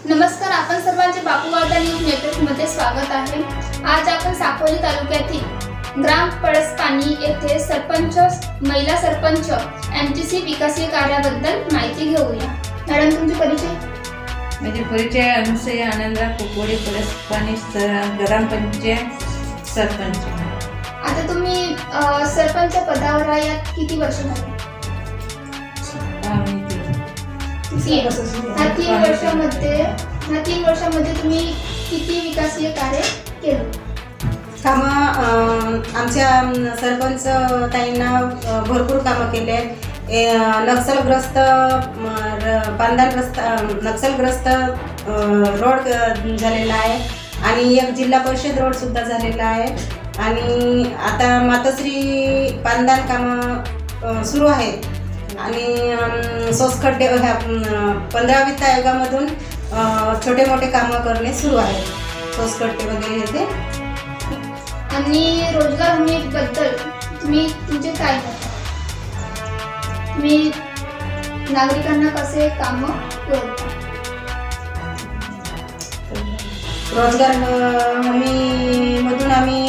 नमस्कार, आपण सर्वांचे बापूवार्ता न्यूज नेटवर्कमध्ये स्वागत आहे। आज आपण साकोली तालुक्यातील ग्राम पळसपाणी येथे सरपंच, महिला सरपंच एमटीसी विकासीय कार्याबद्दल माहिती घेऊया। मॅडम, तुमचे परिचय? माझे परिचय अनुसया आनंदराव कोकोडे, पळसपाणी ग्रामपंचायत सरपंच। आता तुम्ही सरपंच पदावर आहात, किती वर्ष झाले? 3 वर्षामध्ये तुम्ही किती विकासीय कार्य केले? आमच्या सरपंच ताईंना भरपूर कामं केले। नक्षलग्रस्त नक्षलग्रस्त रोड झालेला आहे आणि एक जिल्हा परिषद रोड सुद्धा झालेला आहे आणि आता मातोश्री पांदान कामं सुरू आहेत आणि सोसखड्डे ह्या 15 वित्त आयोगामधून छोटे मोठे कामं करणे सुरू आहेत, सोसखड्डे वगैरे येते। आणि रोजगार हमीबद्दल तुम्ही तुमचे काय करता? तुम्ही नागरिकांना कसे कामं करता? रोजगार हमीमधून आम्ही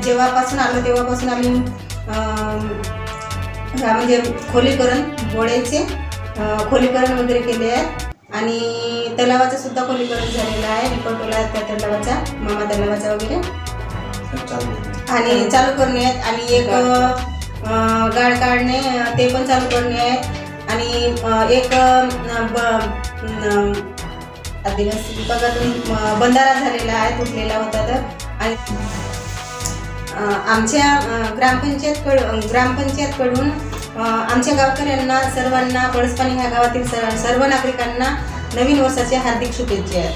जेव्हापासून आलो तेव्हापासून आम्ही म्हणजे खोलीकरण, गोळ्याचे खोलीकरण वगैरे केले आहे आणि तलावाचं सुद्धा खोलीकरण झालेलं आहे। निकोटोला त्या तलावाचा, मामा तलावाचा वगैरे आणि चालू करणे आहेत आणि एक गाळ काढणे ते पण चालू करणे आहेत आणि एक आदिवासी विभागातून बंधारा झालेला आहे, तुटलेला होता तर। आणि आमच्या ग्रामपंचायतकडून आमच्या गावकऱ्यांना सर्वांना, पळसपाणी ह्या गावातील सर्व नागरिकांना नवीन वर्षाच्या हार्दिक शुभेच्छा आहेत।